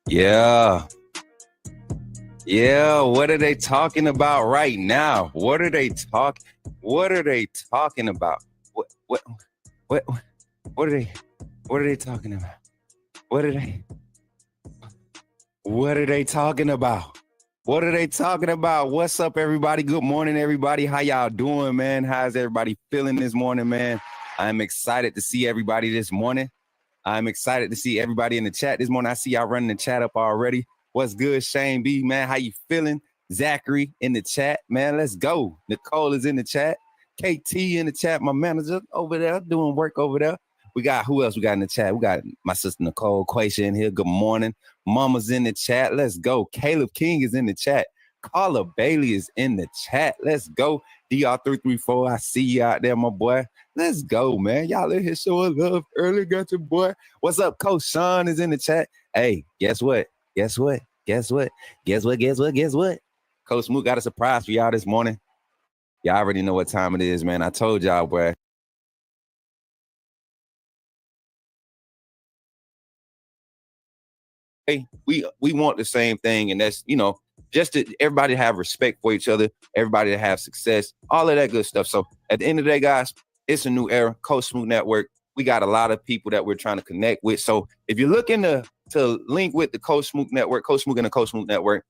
Yeah. Yeah. What are they talking about right now? What are they talking about? What what are they talking about? What are they What are they talking about? What are they talking about? What's up, everybody? Good morning, everybody. How y'all doing, man? How's everybody feeling this morning, man? I'm excited to see everybody this morning. I'm excited to see everybody in the chat this morning. I see y'all running the chat up already. What's good, Shane B, man? How you feeling? Zachary in the chat, man. Let's go. Nicole is in the chat. KT in the chat, my manager over there doing work over there. We got, who else we got in the chat? We got my sister Nicole Quasia in here. Good morning. Mama's in the chat. Let's go. Caleb King is in the chat. Carla Bailey is in the chat. Let's go. DR334, I see you out there, my boy. Let's go, man. Y'all in here showing love early. Got your boy. What's up? Coach Sean is in the chat. Hey, guess what? Guess what? Coach Smook got a surprise for y'all this morning. Y'all already know what time it is, man. I told y'all, boy. Hey, we want the same thing, and that's, just to everybody to have respect for each other, everybody to have success, all of that good stuff. So at the end of the day, guys, it's a new era. Coach Smook Network. We got a lot of people that we're trying to connect with. So if you're looking to link with the Coach Smook Network, Coach Smook and the Coach Smook Network,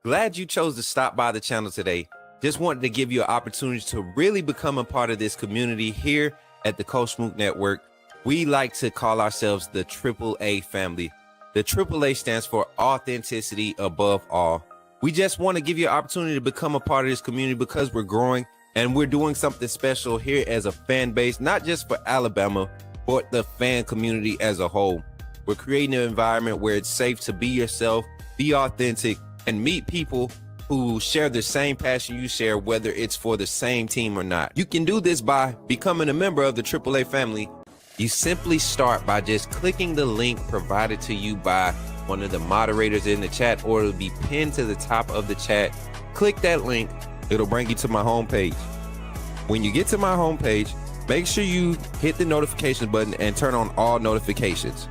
glad you chose to stop by the channel today. Just wanted to give you an opportunity to really become a part of this community here at the Coach Smook Network. We like to call ourselves the AAA family. The AAA stands for authenticity above all. We just want to give you an opportunity to become a part of this community because we're growing and we're doing something special here as a fan base, not just for Alabama, but the fan community as a whole. We're creating an environment where it's safe to be yourself, be authentic, and meet people who share the same passion you share, whether it's for the same team or not. You can do this by becoming a member of the AAA family. You simply start by just clicking the link provided to you by one of the moderators in the chat, or it'll be pinned to the top of the chat. Click that link. It'll bring you to my homepage. When you get to my homepage, make sure you hit the notification button and turn on all notifications.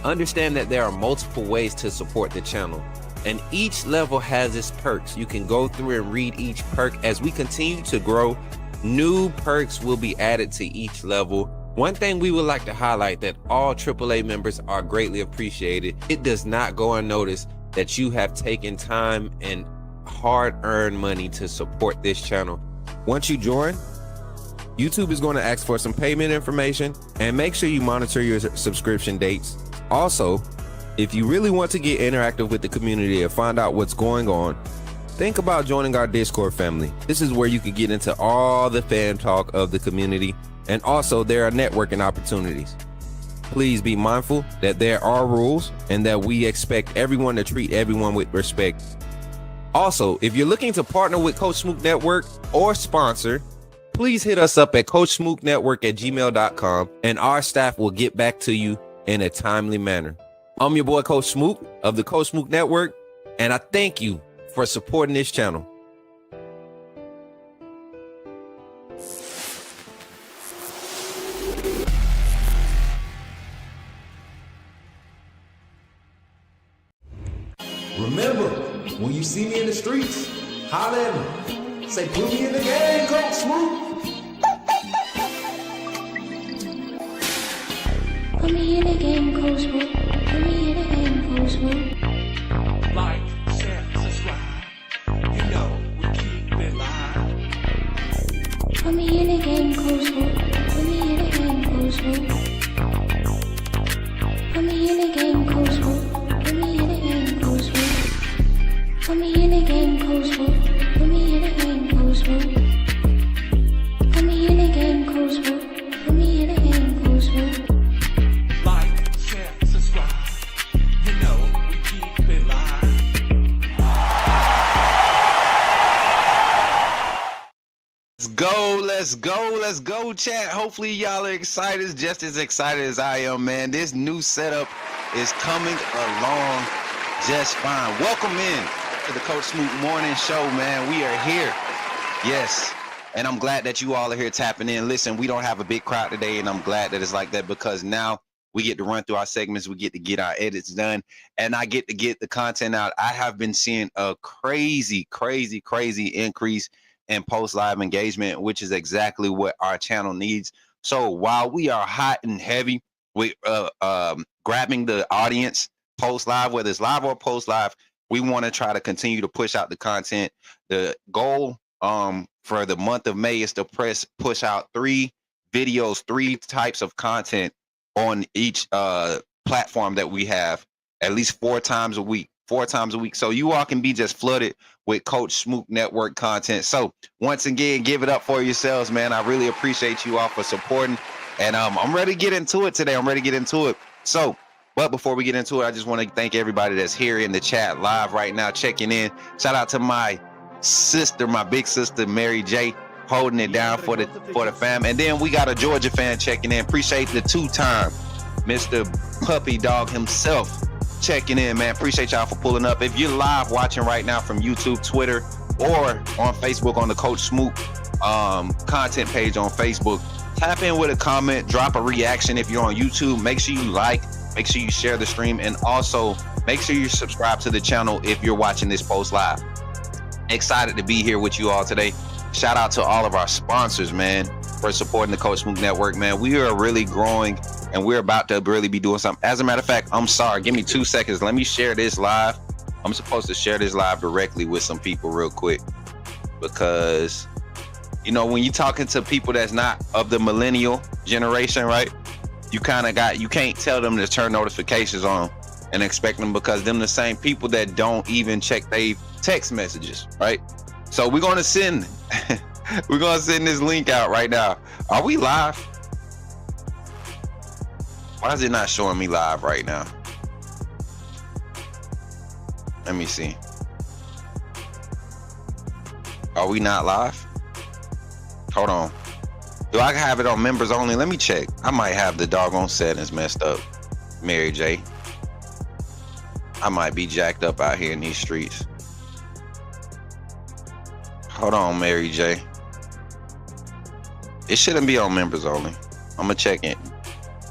Understand that there are multiple ways to support the channel, and each level has its perks. You can go through and read each perk. As we continue to grow, new perks will be added to each level. One thing we would like to highlight that all AAA members are greatly appreciated. It does not go unnoticed that you have taken time and hard-earned money to support this channel. Once you join, YouTube is going to ask for some payment information, and make sure you monitor your subscription dates. Also, if you really want to get interactive with the community and find out what's going on, think about joining our Discord family. This is where you can get into all the fan talk of the community, and also there are networking opportunities. Please be mindful that there are rules and that we expect everyone to treat everyone with respect. Also, if you're looking to partner with Coach Smook Network or sponsor, please hit us up at coachsmooknetwork@gmail.com, and our staff will get back to you in a timely manner. I'm your boy Coach Smook of the Coach Smook Network, and I thank you for supporting this channel. Remember, when you see me in the streets, holler at me. Say, put me in the game, Coach Smook. Put me in the game, Coach Smook. Put me in the game, Coach Smook. Like, share, subscribe. You know we keep it live. Put me in the game, Coach Smook. Put me in the game, Coach Smook. Put me in the game, Coach Smook. Put me in the game, Coach Smook. Put me in the game, Coach Smook. Put me in the game, Coach Smook. Put me in the game, Coach Smook. Put me in the game, Coach Smook. Like, share, subscribe. You know we keep it live. Let's go, chat. Hopefully y'all are excited, just as excited as I am, man. This new setup is coming along just fine. Welcome in to the Coach Smook Morning Show, man. We are here. Yes. And I'm glad that you all are here tapping in. Listen, we don't have a big crowd today, and I'm glad that it's like that, because now we get to run through our segments. We get to get our edits done, and I get to get the content out. I have been seeing a crazy increase in post live engagement, which is exactly what our channel needs. So while we are hot and heavy with grabbing the audience post live, whether it's live or post live, we want to try to continue to push out the content. The goal for the month of May is to push out 3 videos, 3 types of content on each platform that we have, at least 4 times a week. So you all can be just flooded with Coach Smook Network content. So once again, give it up for yourselves, man. I really appreciate you all for supporting, and I'm ready to get into it today. So, but before we get into it, I just want to thank everybody that's here in the chat live right now, checking in. Shout out to my sister, my big sister, Mary J, holding it down for the fam. And then we got a Georgia fan checking in. Appreciate the 2-time Mr. Puppy Dog himself checking in, man. Appreciate y'all for pulling up. If you're live watching right now from YouTube, Twitter, or on Facebook on the Coach Smook content page on Facebook, tap in with a comment, drop a reaction. If you're on YouTube, make sure you like, make sure you share the stream, and also make sure you subscribe to the channel if you're watching this post live. Excited to be here with you all today. Shout out to all of our sponsors, man, for supporting the Coach Smook Network, man. We are really growing, and we're about to really be doing something. As a matter of fact, I'm sorry, give me 2 seconds. Let me share this live. I'm supposed to share this live directly with some people real quick, because, you know, when you're talking to people that's not of the millennial generation, right, you can't tell them to turn notifications on and expect them, because them the same people that don't even check their text messages, right? So we're going to send this link out right now. Are we live? Why is it not showing me live right now? Let me see. Are we not live? Hold on. Do I have it on members only? Let me check. I might have the doggone settings messed up. Mary J. I might be jacked up out here in these streets. Hold on, Mary J. It shouldn't be on members only. I'm gonna check it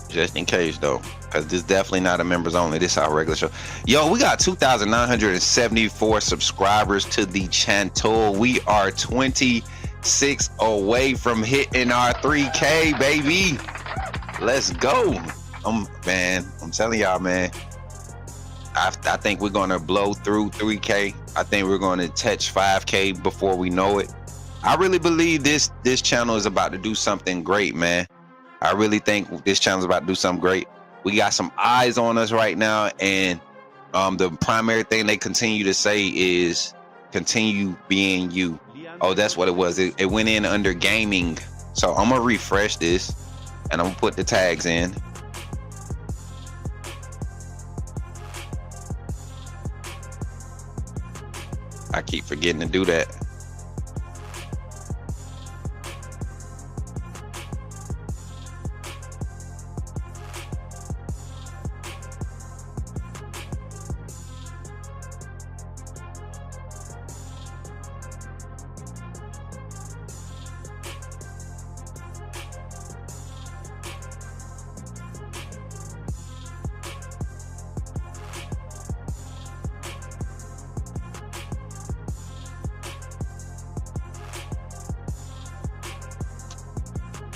just in case though, because this is definitely not a members only. This is our regular show. Yo, we got 2,974 subscribers to the channel. We are 26 away from hitting our 3K, baby. Let's go. Man, I'm telling y'all, man. I think we're gonna blow through 3K. I think we're gonna touch 5K before we know it. I really believe this channel is about to do something great, man. I really think this channel is about to do something great. We got some eyes on us right now, and the primary thing they continue to say is continue being you. Oh, that's what it was. It went in under gaming. So I'm gonna refresh this, and I'm gonna put the tags in. I keep forgetting to do that.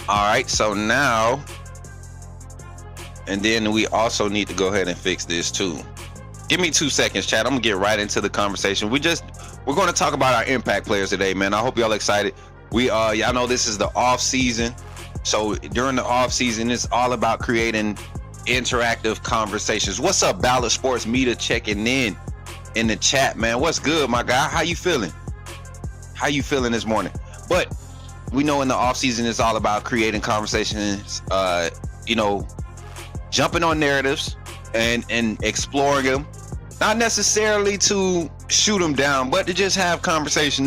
All right, so now, and then we also need to go ahead and fix this too. Give me 2 seconds, chat. I'm gonna get right into the conversation. We're going to talk about our impact players today, man. I hope y'all excited. Y'all know this is the off season, so during the off season, it's all about creating interactive conversations. What's up, Ballard Sports Media checking in the chat, man? What's good, my guy? How you feeling? How you feeling this morning? But we know in the off season, it's all about creating conversations, jumping on narratives and exploring them, not necessarily to shoot them down, but to just have conversation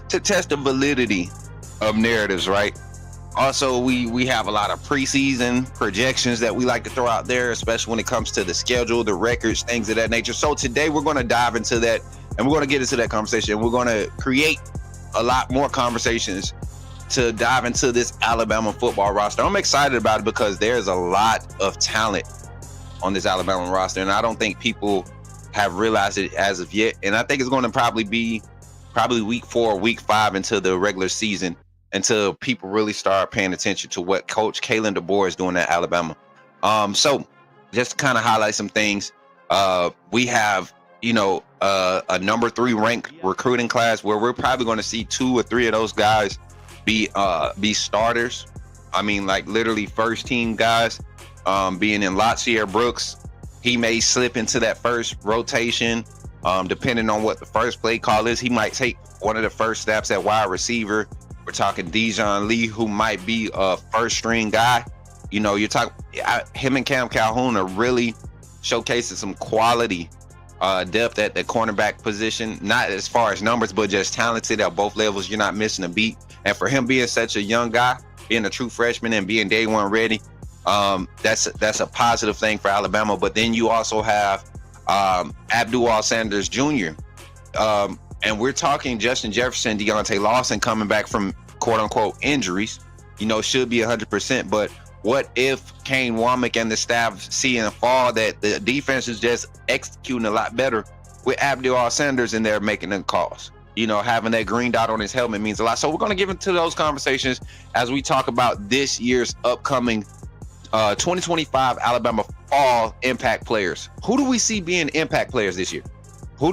to test the validity of narratives, right? Also, we have a lot of preseason projections that we like to throw out there, especially when it comes to the schedule, the records, things of that nature. So today we're going to dive into that, and we're going to get into that conversation. We're going to create a lot more conversations to dive into this Alabama football roster. I'm excited about it because there's a lot of talent on this Alabama roster, and I don't think people have realized it as of yet. And I think it's going to probably be week 4 or week 5 into the regular season until people really start paying attention to what Coach Kalen DeBoer is doing at Alabama. So just to kind of highlight some things, we have a number 3 ranked recruiting class where we're probably going to see 2 or 3 of those guys be starters. I mean, like literally first team guys. Being in Latsier Brooks, he may slip into that first rotation. Depending on what the first play call is, he might take one of the first snaps at wide receiver. We're talking Dijon Lee, who might be a first string guy. You're talking him and Cam Calhoun are really showcasing some quality depth at the cornerback position, not as far as numbers, but just talented at both levels. You're not missing a beat. And for him being such a young guy, being a true freshman and being day one ready, that's a positive thing for Alabama. But then you also have Abdul Sanders Jr. And we're talking Justin Jefferson, Deontay Lawson coming back from quote unquote injuries, should be 100%. But what if Kane Womack and the staff see in the fall that the defense is just executing a lot better with Abdul Sanders in there making the calls? Having that green dot on his helmet means a lot. So we're going to get into those conversations as we talk about this year's upcoming 2025 Alabama fall impact players. Who do we see being impact players this year? I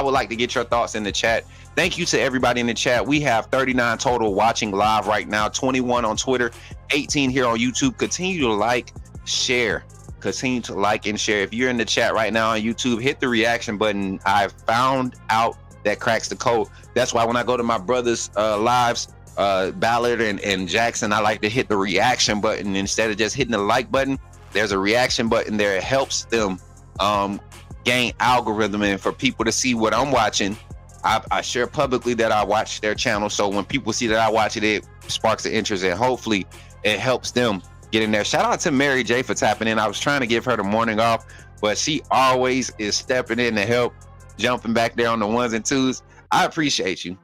would like to get your thoughts in the chat. Thank you to everybody in the chat. We have 39 total watching live right now, 21 on Twitter, 18 here on YouTube. Continue to like, share. Continue to like and share. If you're in the chat right now on YouTube, hit the reaction button. I found out that cracks the code. That's why when I go to my brother's lives, Ballard and Jackson, I like to hit the reaction button instead of just hitting the like button. There's a reaction button there. It helps them gain algorithm, and for people to see what I'm watching. I share publicly that I watch their channel, so when people see that I watch it, it sparks an interest, and hopefully it helps them get in there. Shout out to Mary J for tapping in. I was trying to give her the morning off, but she always is stepping in to help, jumping back there on the ones and twos. I appreciate you.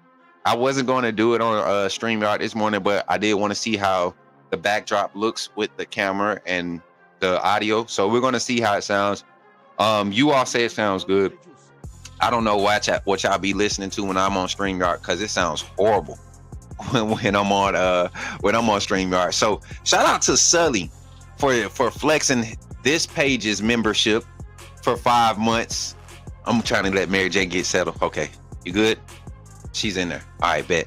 I wasn't going to do it on StreamYard this morning, but I did want to see how the backdrop looks with the camera and the audio. So we're going to see how it sounds. You all say it sounds good. I don't know what y'all be listening to when I'm on StreamYard, because it sounds horrible when I'm on StreamYard. So shout out to Sully for flexing this page's membership for 5 months. I'm trying to let Mary J get settled. Okay, you good? She's in there. All right, bet.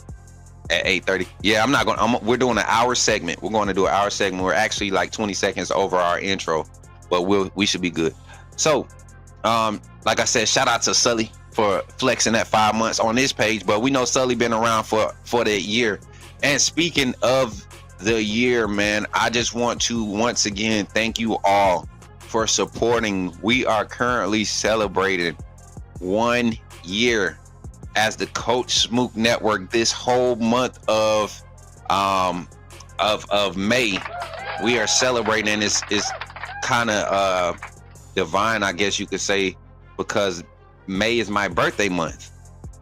At 8:30. Yeah, we're doing an hour segment. We're going to do an hour segment. We're actually like 20 seconds over our intro, but we should be good. So, like I said, shout out to Sully for flexing that 5 months on this page, but we know Sully been around for the year. And speaking of the year, man, I just want to once again thank you all for supporting. We are currently celebrating 1 year as the Coach Smook Network. This whole month of May, we are celebrating, and it's kind of divine, I guess you could say, because May is my birthday month.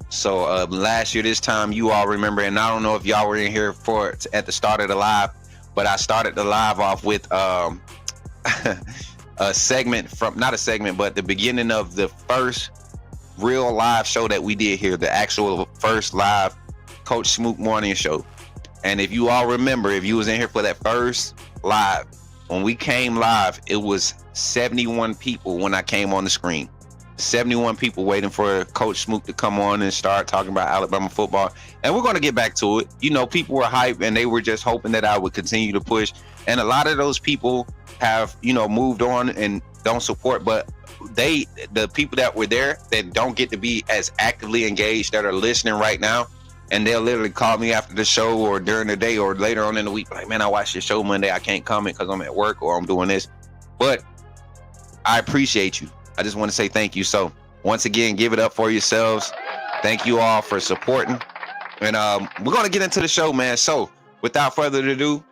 So last year this time, you all remember, and I don't know if y'all were in here at the start of the live, but I started the live off with a segment not a segment, but the beginning of the first real live show that we did here, the actual first live Coach Smook morning show. And if you all remember, if you was in here for that first live, when we came live, it was 71 people when I came on the screen. 71 people waiting for Coach Smook to come on and start talking about Alabama football. And we're going to get back to it. You know, people were hyped, and they were just hoping that I would continue to push. And a lot of those people have, moved on and don't support, but the people that were there that don't get to be as actively engaged, that are listening right now, and they'll literally call me after the show or during the day or later on in the week, like, man, I watched your show Monday, I can't comment because I'm at work or I'm doing this. But I appreciate you. I just want to say thank you. So once again, give it up for yourselves. Thank you all for supporting, and we're going to get into the show, man. So without further ado,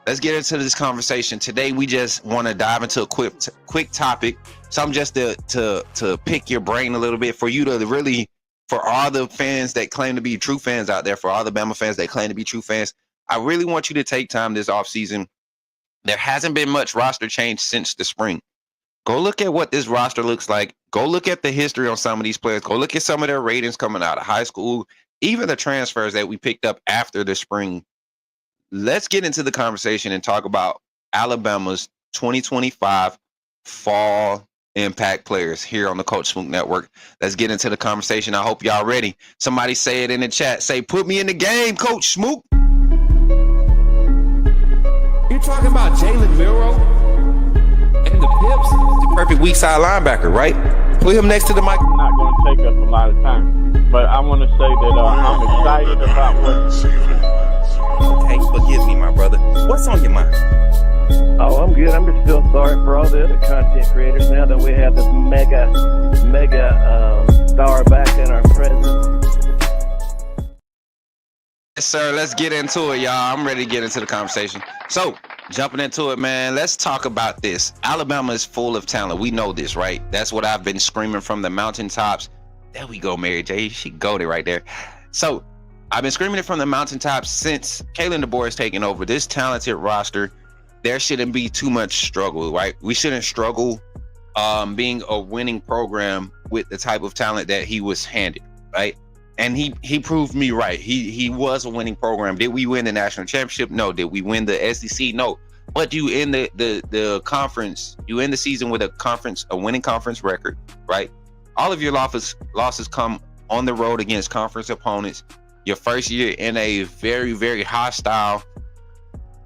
let's get into this conversation. Today, we just want to dive into a quick topic. Something just to pick your brain a little bit, for you to really, for all the fans that claim to be true fans out there, for all the Bama fans that claim to be true fans, I really want you to take time this offseason. There hasn't been much roster change since the spring. Go look at what this roster looks like. Go look at the history on some of these players. Go look at some of their ratings coming out of high school, even the transfers that we picked up after the spring. Let's get into the conversation and talk about Alabama's 2025 fall impact players here on the Coach Smook Network. Let's get into the conversation. I hope y'all ready. Somebody say it in the chat. Say, put me in the game, Coach Smook. You're talking about Jalen Milroe and the Pips? The perfect weak side linebacker, right? Put him next to the mic. I'm not going to take up a lot of time, but I want to say that I'm excited about what... Okay, forgive me, my brother. What's on your mind? Oh, I'm good. I'm just still sorry for all the other content creators now that we have this mega star back in our presence. Yes, sir. Let's get into it, y'all. I'm ready to get into the conversation. So, jumping into it, man, let's talk about this. Alabama is full of talent. We know this, right? That's what I've been screaming from the mountaintops. There we go, Mary J. She goated right there. So, I've been screaming it from the mountaintops since Kalen DeBoer has taken over. This talented roster, there shouldn't be too much struggle, right? We shouldn't struggle being a winning program with the type of talent that he was handed, right? And he proved me right. He was a winning program. Did we win the national championship? No. Did we win the SEC? No. But you end the conference, you end the season with a winning conference record, right? All of your losses come on the road against conference opponents. Your first year in a very, very hostile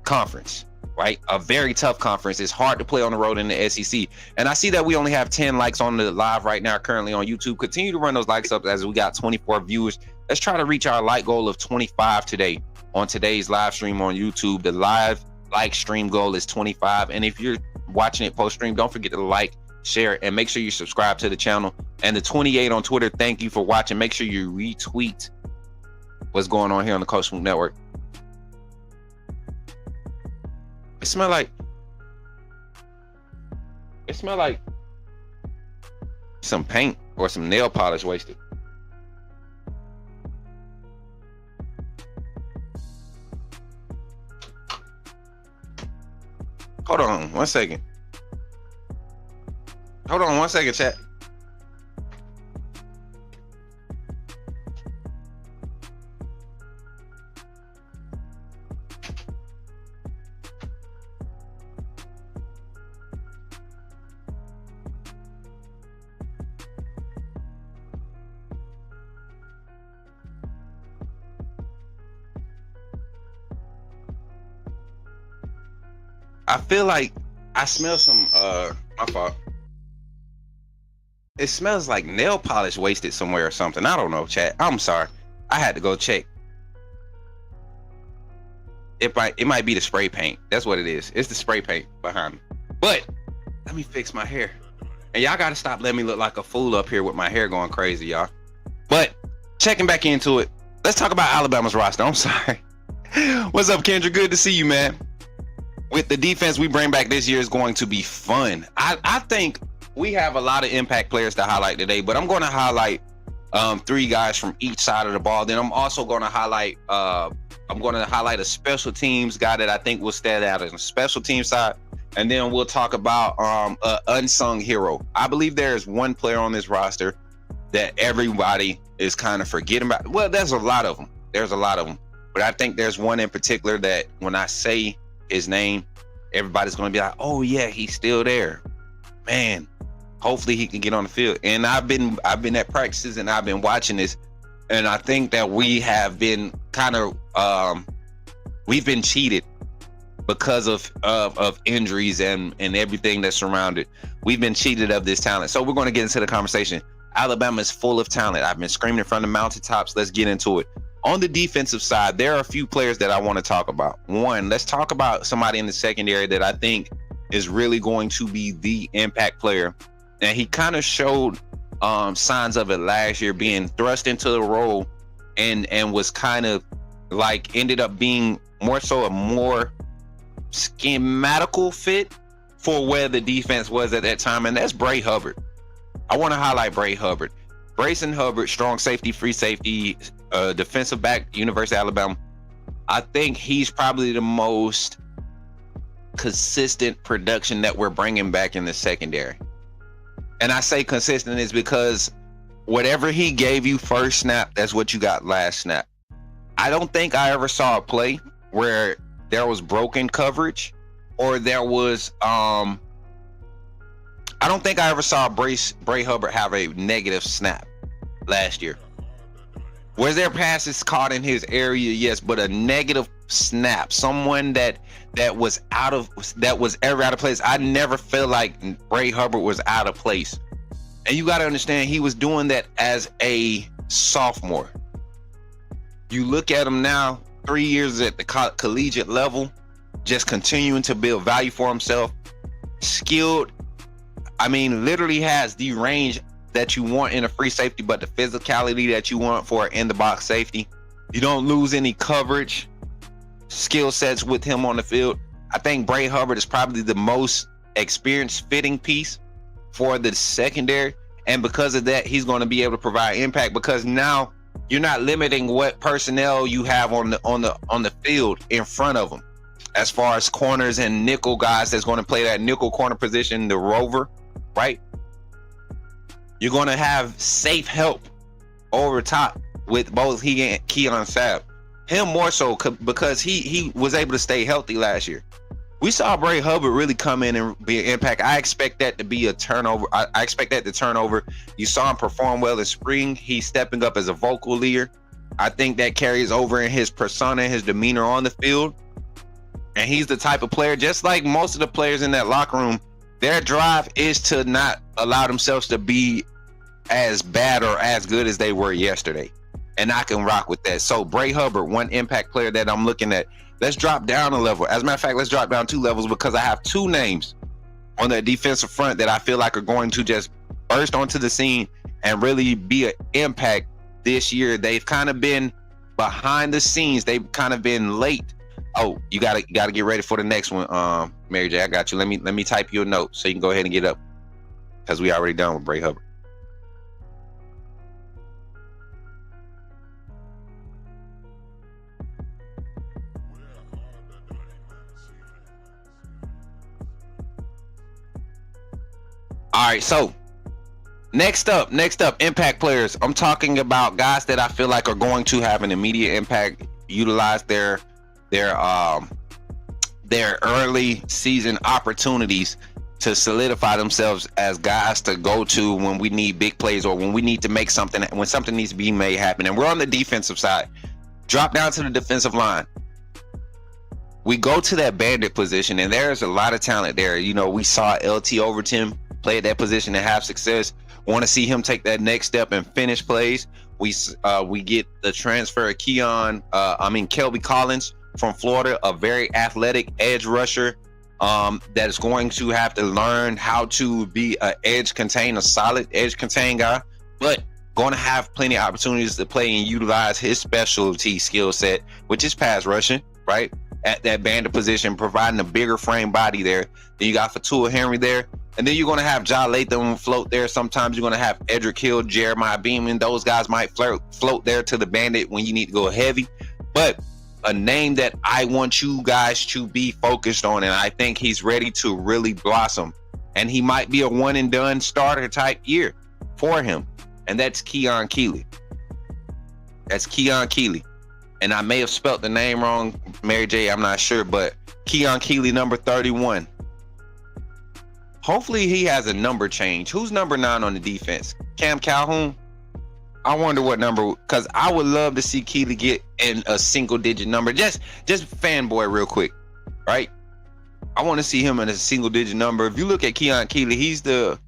conference. right? A very tough conference. It's hard to play on the road in the SEC. And I see that we only have 10 likes on the live right now, currently on YouTube. Continue to run those likes up as we got 24 viewers. Let's try to reach our like goal of 25 today on today's live stream on YouTube. The live like stream goal is 25. And if you're watching it post stream, don't forget to like, share, and make sure you subscribe to the channel. And the 28 on Twitter, thank you for watching. Make sure you retweet what's going on here on the Coach Smook Network. It smell like some paint or some nail polish wasted. Hold on 1 second. Hold on 1 second, chat. I feel like I smell some my fault. It smells like nail polish wasted somewhere or something. I don't know, chat. I'm sorry. I had to go check. It might be the spray paint. That's what it is. It's the spray paint behind me. But let me fix my hair. And y'all gotta stop letting me look like a fool up here with my hair going crazy, y'all. But checking back into it, let's talk about Alabama's roster. I'm sorry. What's up, Kendra? Good to see you, man. With the defense we bring back this year is going to be fun. I think we have a lot of impact players to highlight today, but I'm going to highlight 3 guys from each side of the ball. Then I'm also going to highlight a special teams guy that I think will stand out as a special team side. And then we'll talk about an unsung hero. I believe there is one player on this roster that everybody is kind of forgetting about. Well, there's a lot of them. But I think there's one in particular that when I say his name, everybody's going to be like, oh yeah, he's still there, man. Hopefully he can get on the field. And I've been at practices and I've been watching this, and I think that we have been kind of we've been cheated because of injuries and everything that's surrounded. We've been cheated of this talent. So we're going to get into the conversation. Alabama is full of talent. I've been screaming it from the mountaintops. Let's get into it. On the defensive side, there are a few players that I want to talk about. One, let's talk about somebody in the secondary that I think is really going to be the impact player. And he kind of showed signs of it last year, being thrust into the role and was kind of like ended up being more so a more schematical fit for where the defense was at that time. And that's Bray Hubbard. I want to highlight Bray Hubbard. Brayson Hubbard, strong safety, free safety, defensive back, University of Alabama. I think he's probably the most consistent production that we're bringing back in the secondary. And I say consistent is because whatever he gave you first snap, that's what you got last snap. I don't think I ever saw a play where there was broken coverage or there was I don't think I ever saw Bray Hubbard have a negative snap last year. Was there passes caught in his area? Yes, but a negative snap, someone that was ever out of place. I never felt like Bray Hubbard was out of place. And you got to understand, he was doing that as a sophomore. You look at him now, 3 years at the collegiate level, just continuing to build value for himself, skilled. I mean, literally has the range that you want in a free safety, but the physicality that you want for an in the box safety. You don't lose any coverage skill sets with him on the field. I think Bray Hubbard is probably the most experienced fitting piece for the secondary, and because of that, he's going to be able to provide impact, because now you're not limiting what personnel you have on the field in front of them, as far as corners and nickel guys that's going to play that nickel corner position, the rover, right? You're going to have safe help over top with both he and Keon Sabb. Him more so because he was able to stay healthy last year. We saw Bray Hubbard really come in and be an impact. I expect that to be a turnover. I expect that to turn over. You saw him perform well in spring. He's stepping up as a vocal leader. I think that carries over in his persona, his demeanor on the field. And he's the type of player, just like most of the players in that locker room, their drive is to not allow themselves to be as bad or as good as they were yesterday. And I can rock with that. So Bray Hubbard, one impact player that I'm looking at. Let's drop down a level. As a matter of fact, let's drop down 2 levels because I have 2 names on the defensive front that I feel like are going to just burst onto the scene and really be an impact this year. They've kind of been behind the scenes. They've kind of been late. Oh, you gotta get ready for the next one, Mary J. I got you. Let me type you a note so you can go ahead and get up because we already done with Bray Hubbard. All right, so next up, impact players. I'm talking about guys that I feel like are going to have an immediate impact, utilize their early season opportunities to solidify themselves as guys to go to when we need big plays or when we need to make something, when something needs to be made happen. And we're on the defensive side. Drop down to the defensive line. We go to that bandit position, and there's a lot of talent there. You know, we saw LT Overton play at that position and have success. Want to see him take that next step and finish plays. We get the transfer of Kelby Collins from Florida, a very athletic edge rusher that is going to have to learn how to be a solid edge contain guy, but going to have plenty of opportunities to play and utilize his specialty skill set, which is pass rushing, right? At that bandit position, providing a bigger frame body there. Then you got Fatua Henry there. And then you're going to have Ja Latham float there. Sometimes you're going to have Edric Hill, Jeremiah Beeman. Those guys might float there to the bandit when you need to go heavy. But a name that I want you guys to be focused on, and I think he's ready to really blossom. And he might be a one-and-done starter type year for him. And that's Keon Keeley. That's Keon Keeley. And I may have spelt the name wrong, Mary J. I'm not sure. But Keon Keeley, number 31. Hopefully he has a number change. Who's number 9 on the defense? Cam Calhoun? I wonder what number, because I would love to see Keeley get in a single-digit number. Just fanboy real quick, right? I want to see him in a single-digit number. If you look at Keon Keeley, he's the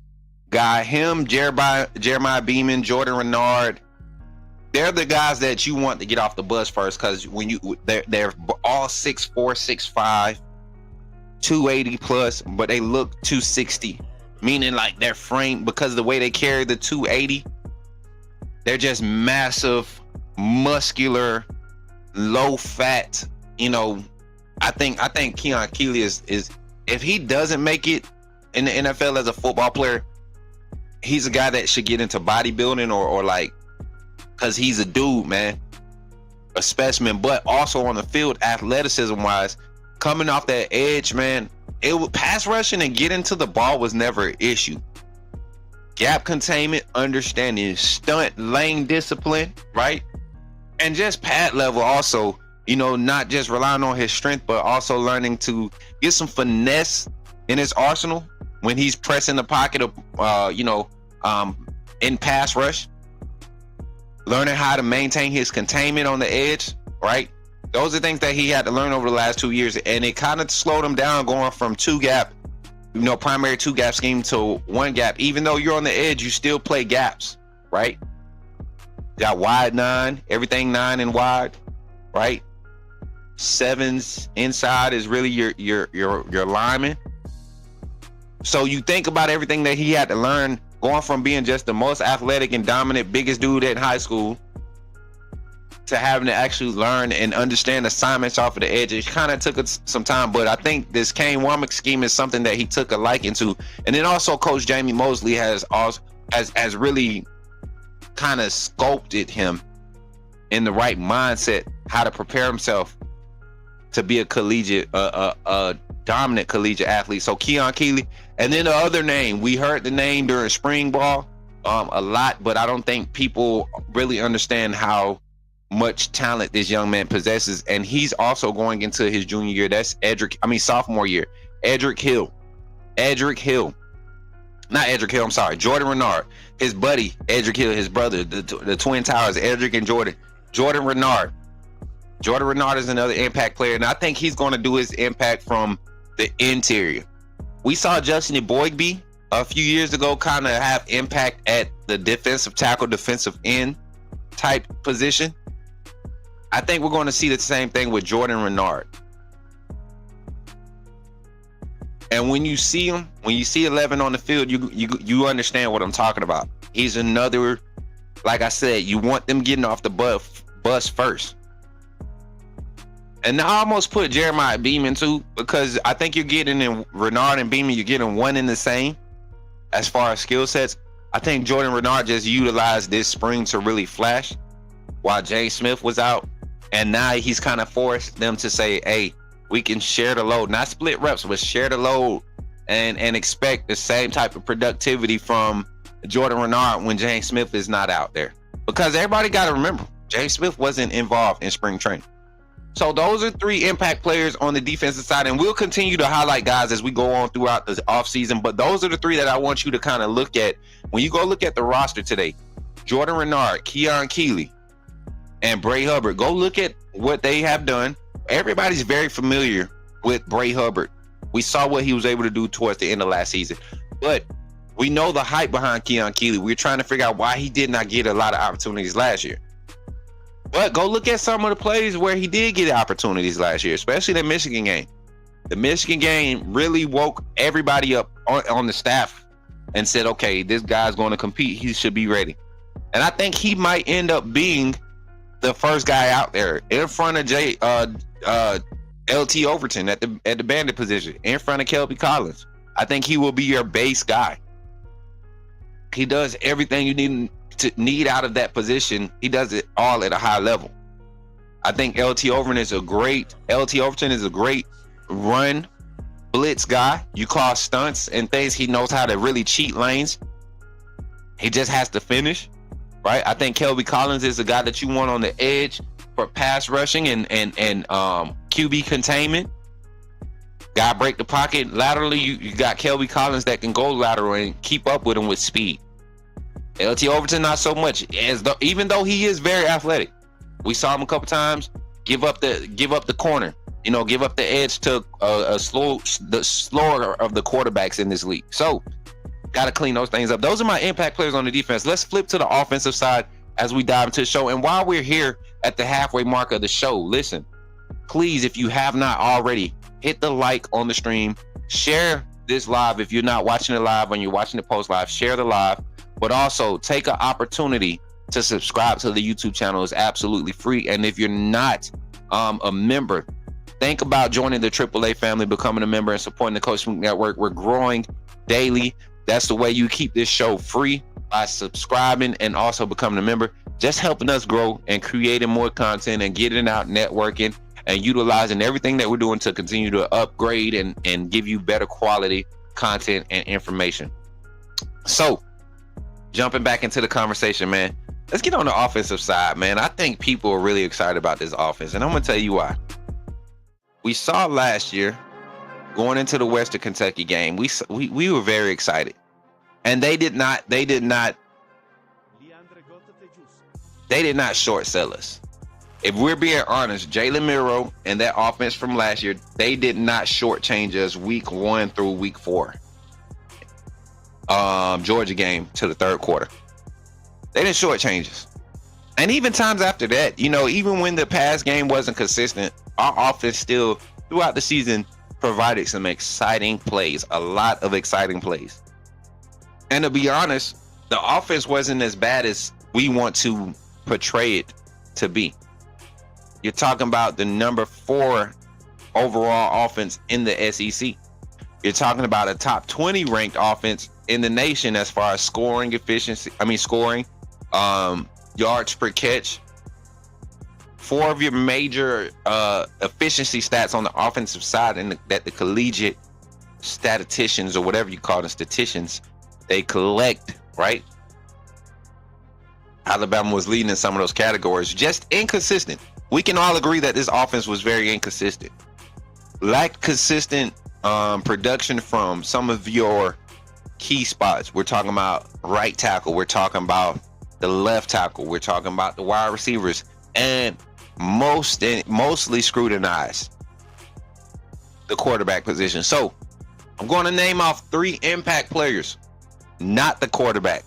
guy. Him, Jeremiah Beeman, Jordan Renard, they're the guys that you want to get off the bus first, because when they're all 6'4", 6'5", 280 plus, but they look 260, meaning like their frame, because of the way they carry the 280, they're just massive, muscular, low fat. You know, I think Keon Keeley is if he doesn't make it in the NFL as a football player, he's a guy that should get into bodybuilding or like, because he's a dude, man, a specimen, but also on the field, athleticism wise, coming off that edge, man, pass rushing and getting to the ball was never an issue. Gap containment, understanding stunt, lane discipline, right? And just pad level also, you know, not just relying on his strength, but also learning to get some finesse in his arsenal when he's pressing the pocket of, in pass rush. Learning how to maintain his containment on the edge, right? Those are things that he had to learn over the last 2 years, and it kind of slowed him down going from primary 2-gap scheme to 1-gap. Even though you're on the edge, you still play gaps, right? You got wide 9, everything 9 and wide, right? 7s inside is really your lineman. So you think about everything that he had to learn, going from being just the most athletic and dominant, biggest dude in high school, to having to actually learn and understand assignments off of the edge. It kind of took some time, but I think this Kane Womack scheme is something that he took a liking to. And then also Coach Jamie Mosley has really kind of sculpted him in the right mindset, how to prepare himself to be a collegiate, a dominant collegiate athlete. So Keon Keeley. And then the other name, we heard the name during spring ball a lot, but I don't think people really understand how much talent this young man possesses. And he's also going into his junior year. That's sophomore year. Jordan Renard, his buddy Edric Hill, his brother, the twin towers, Edric and Jordan Renard. Jordan Renard is another impact player, and I think he's going to do his impact from the interior. We saw Justin Eboigbe a few years ago kind of have impact at the defensive tackle, defensive end type position. I think we're going to see the same thing with Jordan Renard. And when you see him, when you see 11 on the field, you understand what I'm talking about. He's another, like I said, you want them getting off the bus first. And I almost put Jeremiah Beaman too, because I think you're getting in Renard and Beaman, you're getting one in the same as far as skill sets. I think Jordan Renard just utilized this spring to really flash while James Smith was out. And now he's kind of forced them to say, hey, we can share the load, not split reps, but share the load and expect the same type of productivity from Jordan Renard when James Smith is not out there. Because everybody got to remember, James Smith wasn't involved in spring training. So those are 3 impact players on the defensive side, and we'll continue to highlight guys as we go on throughout the offseason. But those are the 3 that I want you to kind of look at. When you go look at the roster today, Jordan Renard, Keon Keeley, and Bray Hubbard, go look at what they have done. Everybody's very familiar with Bray Hubbard. We saw what he was able to do towards the end of last season. But we know the hype behind Keon Keeley. We're trying to figure out why he did not get a lot of opportunities last year. But go look at some of the plays where he did get opportunities last year, especially the Michigan game. The Michigan game really woke everybody up on the staff and said, okay, this guy's going to compete. He should be ready. And I think he might end up being the first guy out there in front of LT Overton at the bandit position, in front of Kelby Collins. I think he will be your base guy. He does everything you need out of that position. He does it all at a high level. I think LT Overton is a great run blitz guy. You call stunts and things. He knows how to really cheat lanes. He just has to finish, right? I think Kelby Collins is a guy that you want on the edge for pass rushing and QB containment. Guy break the pocket laterally. You got Kelby Collins that can go lateral and keep up with him with speed. LT Overton not so much, even though he is very athletic. We saw him a couple times give up the corner, give up the edge to the slower of the quarterbacks in this league. So got to clean those things up. Those are my impact players on the defense. Let's flip to the offensive side as we dive into the show. And while we're here at the halfway mark of the show, listen, please, if you have not already, hit the like on the stream, share this live. If you're not watching it live, when you're watching it post live, share the live, but also take an opportunity to subscribe to the YouTube channel. It's absolutely free. And if you're not a member, think about joining the AAA family, becoming a member and supporting the Coach Smook Network. We're growing daily. That's the way you keep this show free, by subscribing and also becoming a member, just helping us grow and creating more content and getting out, networking and utilizing everything that we're doing to continue to upgrade and give you better quality content and information. So jumping back into the conversation, man, let's get on the offensive side, man. I think people are really excited about this offense, and I'm going to tell you why. We saw last year, going into the Western Kentucky game, we were very excited. And they did not short sell us. If we're being honest, Jalen Milroe and that offense from last year, they did not shortchange us week 1 through week 4. Georgia game to the third quarter. They didn't shortchange us. And even times after that, even when the pass game wasn't consistent, our offense still, throughout the season, provided some exciting plays, a lot of exciting plays. And to be honest, the offense wasn't as bad as we want to portray it to be. You're talking about the number 4 overall offense in the SEC. You're talking about a top 20 ranked offense in the nation as far as scoring efficiency. Yards per catch. 4 of your major efficiency stats on the offensive side, and that the collegiate statisticians, or whatever you call them, statisticians, they collect, right? Alabama was leading in some of those categories. Just inconsistent. We can all agree that this offense was very inconsistent. Lacked consistent production from some of your key spots. We're talking about right tackle. We're talking about the left tackle. We're talking about the wide receivers. And mostly scrutinized the quarterback position. So I'm going to name off 3 impact players, not the quarterback,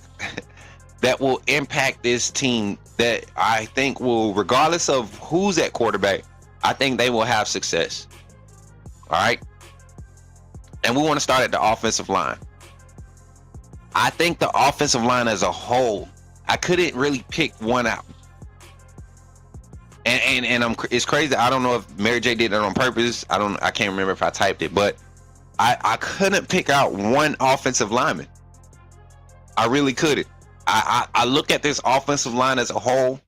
that will impact this team, that I think will, regardless of who's at quarterback, I think they will have success. All right. And we want to start at the offensive line. I think the offensive line as a whole, I couldn't really pick one out. And it's crazy. I don't know if Mary J did that on purpose. I can't remember if I typed it, but I couldn't pick out one offensive lineman. I really couldn't. I look at this offensive line as a whole,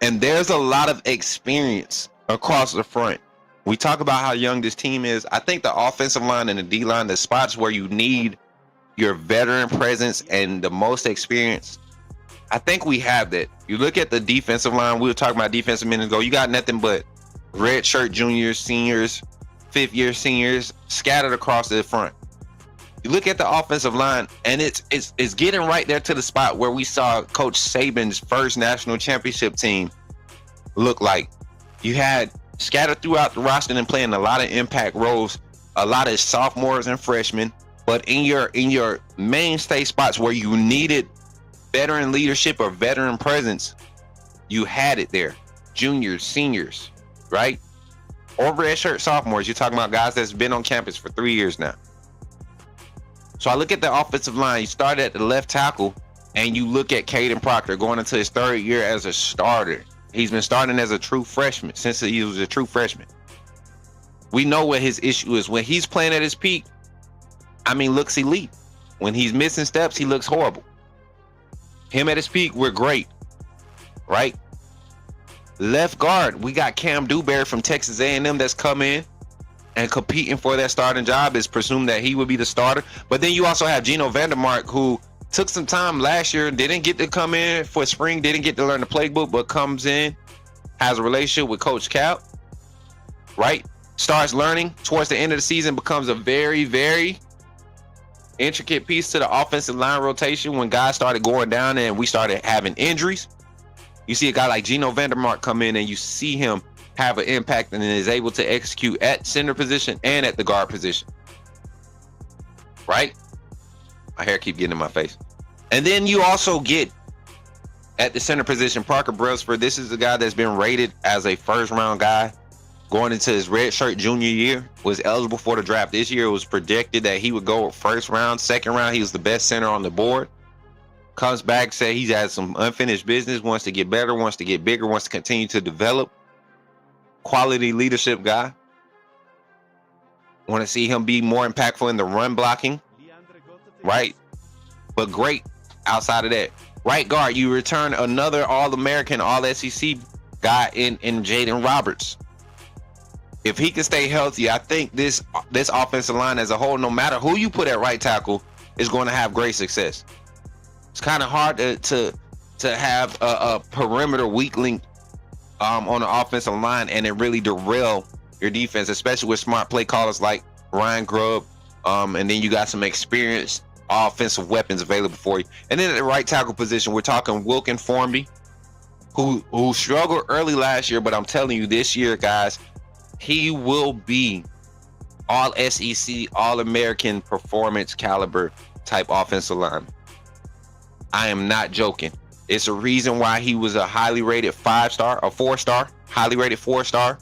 and there's a lot of experience across the front. We talk about how young this team is. I think the offensive line and the D line, the spots where you need your veteran presence and the most experience, I think we have that. You look at the defensive line, we were talking about defensive minutes ago. You got nothing but red shirt juniors, seniors, 5th-year seniors scattered across the front. You look at the offensive line, and it's getting right there to the spot where we saw Coach Saban's first national championship team look like. You had scattered throughout the roster and playing a lot of impact roles, a lot of sophomores and freshmen, but in your mainstay spots where you needed veteran leadership or veteran presence, you had it there. Juniors, seniors, right? Or red shirt sophomores. You're talking about guys that's been on campus for 3 years now. So I look at the offensive line. You start at the left tackle, and you look at Caden Proctor going into his 3rd year as a starter. He's been starting as a true freshman since he was a true freshman. We know what his issue is. When he's playing at his peak, looks elite. When he's missing steps, he looks horrible. Him at his peak, we're great, right? Left guard, we got Cam Dewberry from Texas A&M that's come in and competing for that starting job. It's presumed that he would be the starter. But then you also have Gino Vandermark, who took some time last year, didn't get to come in for spring, didn't get to learn the playbook, but comes in, has a relationship with Coach Cap, right? Starts learning towards the end of the season, becomes a very, very intricate piece to the offensive line rotation when guys started going down and we started having injuries. You see a guy like Gino Vandermark come in and you see him have an impact and is able to execute at center position and at the guard position, right? My hair keep getting in my face. And then you also get at the center position, Parker Brailsford. This is a guy that's been rated as a 1st-round guy going into his red shirt junior year, was eligible for the draft this year. It was predicted that he would go 1st round, 2nd round. He was the best center on the board. Comes back, say he's had some unfinished business, wants to get better, wants to get bigger, wants to continue to develop. Quality leadership guy. Want to see him be more impactful in the run blocking, right? But great outside of that. Right guard, you return another All-American, All-SEC guy in Jaden Roberts. If he can stay healthy, I think this offensive line as a whole, no matter who you put at right tackle, is going to have great success. It's kind of hard to have a perimeter weak link on the offensive line and it really derail your defense, especially with smart play callers like Ryan Grubb. And then you got some experienced offensive weapons available for you. And then at the right tackle position, we're talking Wilkin Formby, who struggled early last year, but I'm telling you, this year, guys, he will be all SEC, all-American performance caliber type offensive line. I am not joking. It's a reason why he was a highly rated 5-star, a 4-star, highly rated 4-star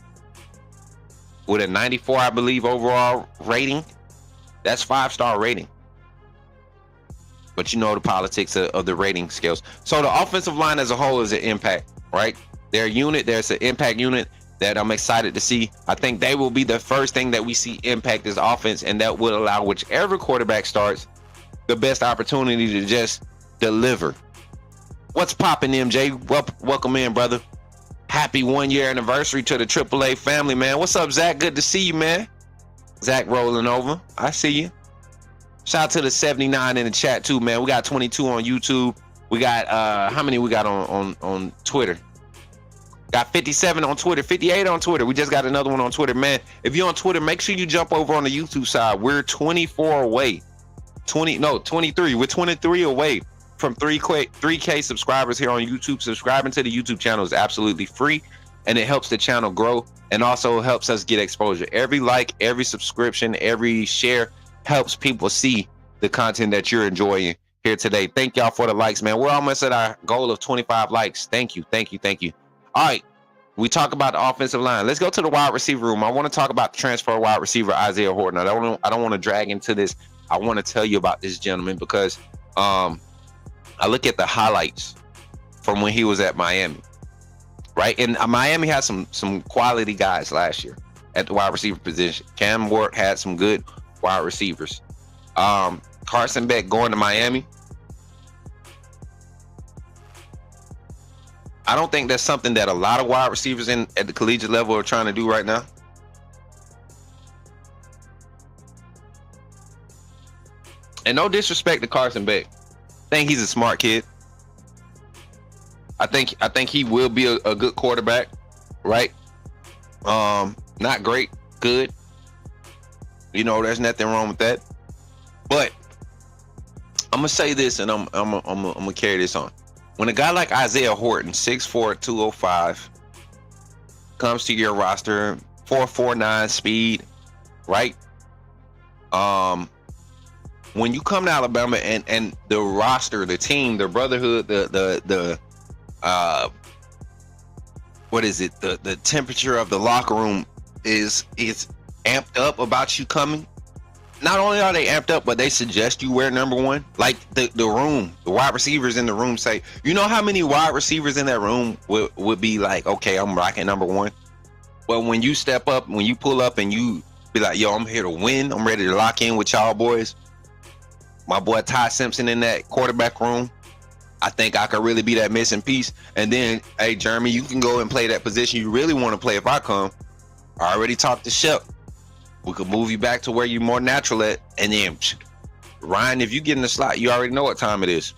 with a 94, I believe, overall rating. That's 5-star rating. But you know the politics of the rating scales. So the offensive line as a whole is an impact, right? Their unit, there's an impact unit that I'm excited to see. I think they will be the first thing that we see impact this offense, and that would allow whichever quarterback starts the best opportunity to just deliver. What's popping, MJ? Welcome in, brother. Happy 1-year anniversary to the AAA family, man. What's up, Zach? Good to see you, man. Zach rolling over. I see you. Shout out to the 79 in the chat too, man. We got 22 on YouTube. We got how many we got on Twitter? Got 57 on Twitter, 58 on Twitter. We just got another one on Twitter, man. If you're on Twitter, make sure you jump over on the YouTube side. We're 24 away. 23. We're 23 away from 3K subscribers here on YouTube. Subscribing to the YouTube channel is absolutely free. and it helps the channel grow and also helps us get exposure. Every like, every subscription, every share helps people see the content that you're enjoying here today. Thank y'all for the likes, man. We're almost at our goal of 25 likes. Thank you. All right, we talk about the offensive line. Let's go to the wide receiver room. I want to talk about the transfer wide receiver Isaiah Horton. I don't want to drag into this. I want to tell you about this gentleman because I look at the highlights from when he was at Miami, right? And Miami had some quality guys last year at the wide receiver position. Cam Ward had some good wide receivers. Carson Beck going to Miami. I don't think that's something that a lot of wide receivers at the collegiate level are trying to do right now. And no disrespect to Carson Beck. I think he's a smart kid. I think he will be a good quarterback, right? Not great, good. You know, there's nothing wrong with that. But I'm gonna say this, and I'm gonna carry this on. When a guy like Isaiah Horton, 6'4", 205, comes to your roster, 4.49 speed, right? When you come to Alabama and the roster, the team, the brotherhood, the what is it? The temperature of the locker room is amped up about you coming. Not only are they amped up, but they suggest you wear number 1. Like the room, the wide receivers in the room say, you know how many wide receivers in that room would be like, okay, I'm rocking number 1. But when you step up, when you pull up and you be like, yo, I'm here to win. I'm ready to lock in with y'all boys. My boy Ty Simpson in that quarterback room. I think I could really be that missing piece. And then, hey, Jeremy, you can go and play that position you really want to play if I come. I already talked to Shep. We could move you back to where you're more natural at. And then, Ryan, if you get in the slot, you already know what time it is.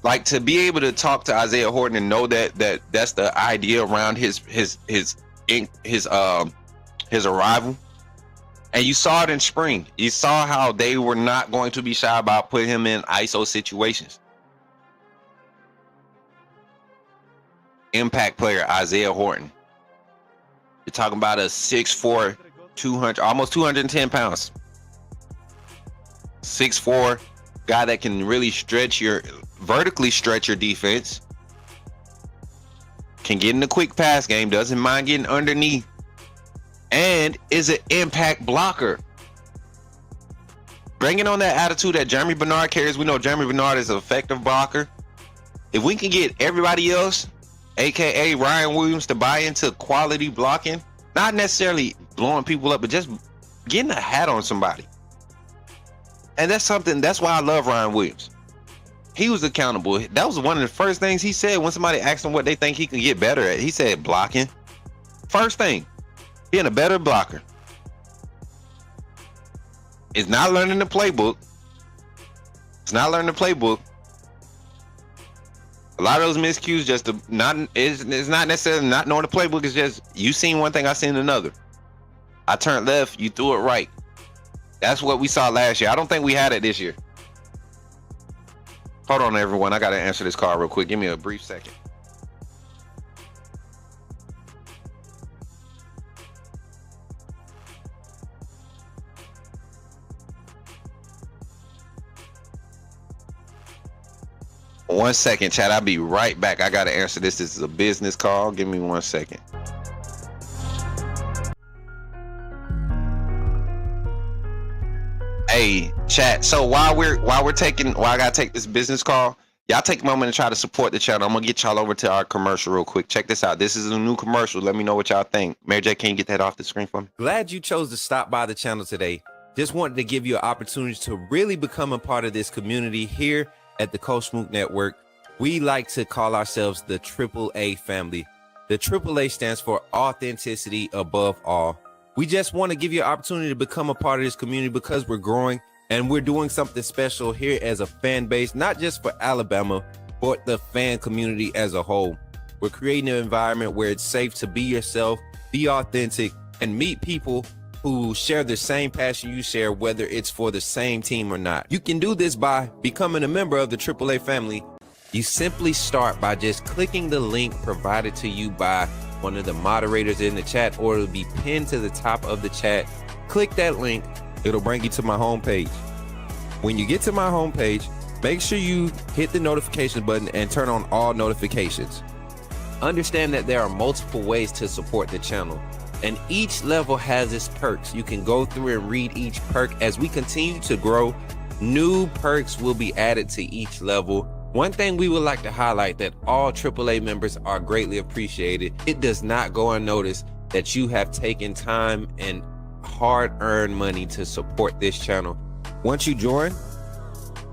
Like, to be able to talk to Isaiah Horton and know that that's the idea around his arrival. And you saw it in spring. You saw how they were not going to be shy about putting him in ISO situations. Impact player Isaiah Horton. You're talking about a 6'4", 200, almost 210 pounds. 6'4", guy that can really vertically stretch your defense. Can get in the quick pass game, doesn't mind getting underneath, and is an impact blocker. Bringing on that attitude that Jeremy Bernard carries. We know Jeremy Bernard is an effective blocker. If we can get everybody else, aka Ryan Williams, to buy into quality blocking, not necessarily blowing people up, but just getting a hat on somebody. And that's why I love Ryan Williams. He was accountable. That was one of the first things he said when somebody asked him what they think he can get better at. He said blocking. First thing, being a better blocker. It's not learning the playbook. It's not learning the playbook. A lot of those miscues it's not necessarily not knowing the playbook. It's just you seen one thing, I seen another. I turned left, you threw it right. That's what we saw last year. I don't think we had it this year. Hold on, everyone. I got to answer this call real quick. Give me a brief second. One second, chat. I'll be right back. I got to answer this. This is a business call. Give me 1 second. Hey, chat. So while I gotta take this business call, y'all take a moment and try to support the channel. I'm gonna get y'all over to our commercial real quick. Check this out. This is a new commercial. Let me know what y'all think. Mary J, can you get that off the screen for me? Glad you chose to stop by the channel today. Just wanted to give you an opportunity to really become a part of this community here at the Coach Smook Network. We like to call ourselves the AAA family. The AAA stands for authenticity above all. We just want to give you an opportunity to become a part of this community because we're growing and we're doing something special here as a fan base, not just for Alabama, but the fan community as a whole. We're creating an environment where it's safe to be yourself, be authentic, and meet people who share the same passion you share, whether it's for the same team or not. You can do this by becoming a member of the AAA family. You simply start by just clicking the link provided to you by one of the moderators in the chat, or it'll be pinned to the top of the chat. Click that link. It'll bring you to my homepage. When you get to my homepage, make sure you hit the notification button and turn on all notifications. Understand that there are multiple ways to support the channel, and each level has its perks. You can go through and read each perk. As we continue to grow, new perks will be added to each level. One thing we would like to highlight, that all AAA members are greatly appreciated. It does not go unnoticed that you have taken time and hard-earned money to support this channel. Once you join,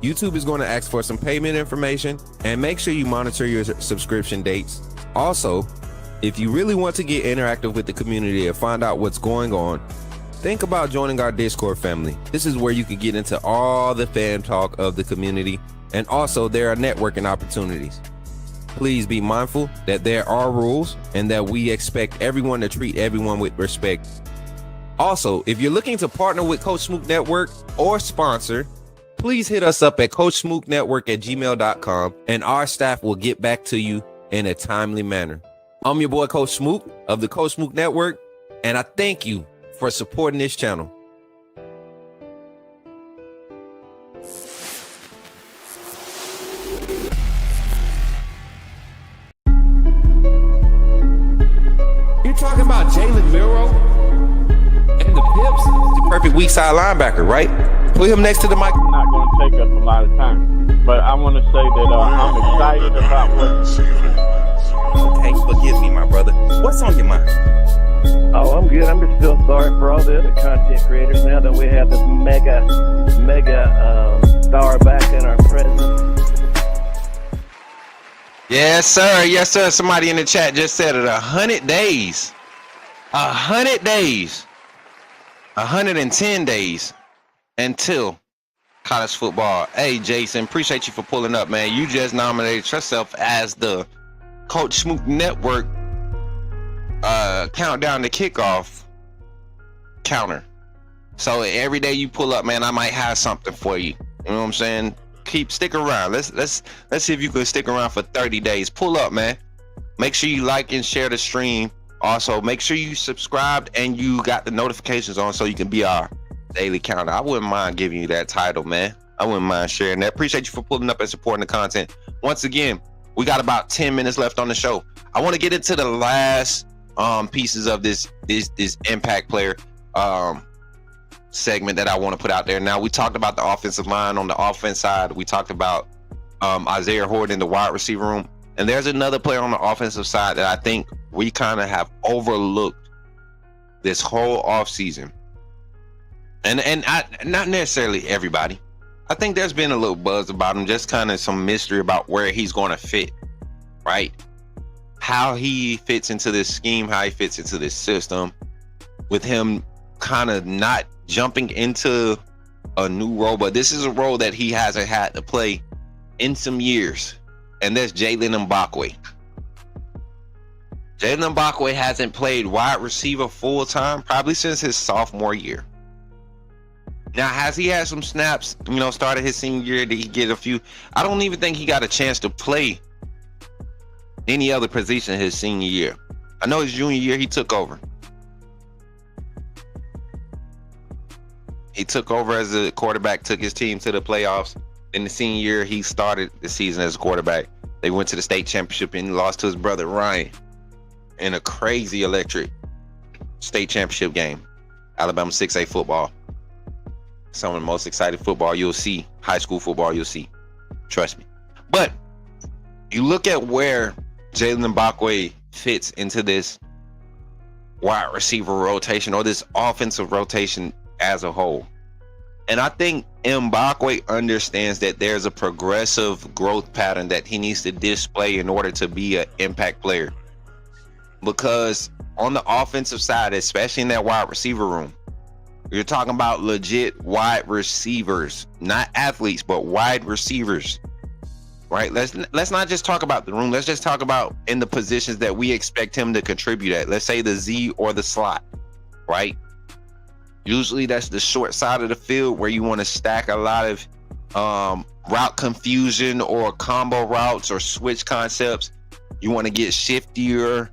YouTube is going to ask for some payment information, and make sure you monitor your subscription dates. Also, if you really want to get interactive with the community and find out what's going on, think about joining our Discord family. This is where you can get into all the fan talk of the community, and also there are networking opportunities. Please be mindful that there are rules and that we expect everyone to treat everyone with respect. Also, if you're looking to partner with Coach Smook Network or sponsor, please hit us up at coachsmooknetwork@gmail.com, and our staff will get back to you in a timely manner. I'm your boy, Coach Smook of the Coach Smook Network, and I thank you for supporting this channel. You're talking about Jalen Milroe and the Pips? The perfect weak side linebacker, right? Put him next to the mic. I'm not going to take up a lot of time, but I want to say that I'm excited about what. Okay, forgive me, my brother. What's on your mind? Oh, I'm good. I'm just still sorry for all the other content creators now that we have this mega star back in our presence. Yes, sir. Yes, sir. Somebody in the chat just said it. 100 days. 100 days. 110 days until college football. Hey, Jason, appreciate you for pulling up, man. You just nominated yourself as the Coach Smook Network countdown to kickoff counter. So every day you pull up, man, I might have something for you. You know what I'm saying? Stick around. Let's see if you can stick around for 30 days. Pull up, man. Make sure you like and share the stream. Also, make sure you subscribed and you got the notifications on so you can be our daily counter. I wouldn't mind giving you that title, man. I wouldn't mind sharing that. Appreciate you for pulling up and supporting the content. Once again, we got about 10 minutes left on the show. I want to get into the last pieces of this impact player segment that I want to put out there. Now, we talked about the offensive line. On the offense side, we talked about Isaiah Horton in the wide receiver room. And there's another player on the offensive side that I think we kind of have overlooked this whole offseason. And not necessarily everybody. I think there's been a little buzz about him, just kind of some mystery about where he's going to fit, right? How he fits into this scheme, how he fits into this system, with him kind of not jumping into a new role. But this is a role that he hasn't had to play in some years, and that's Jalen Mbakwe. Jalen Mbakwe hasn't played wide receiver full time probably since his sophomore year. Now, has he had some snaps, started his senior year? Did he get a few? I don't even think he got a chance to play any other position his senior year. I know his junior year, he took over. He took over as a quarterback, took his team to the playoffs. In the senior year, he started the season as a quarterback. They went to the state championship and lost to his brother Ryan in a crazy electric state championship game. Alabama 6A football. Some of the most exciting football you'll see, high school football you'll see. Trust me. But you look at where Jalen Mbakwe fits into this wide receiver rotation or this offensive rotation as a whole. And I think Mbakwe understands that there's a progressive growth pattern that he needs to display in order to be an impact player. Because on the offensive side, especially in that wide receiver room, you're talking about legit wide receivers, not athletes, but wide receivers, right? Let's not just talk about the room. Let's just talk about in the positions that we expect him to contribute at. Let's say the Z or the slot, right? Usually that's the short side of the field where you want to stack a lot of route confusion or combo routes or switch concepts. You want to get shiftier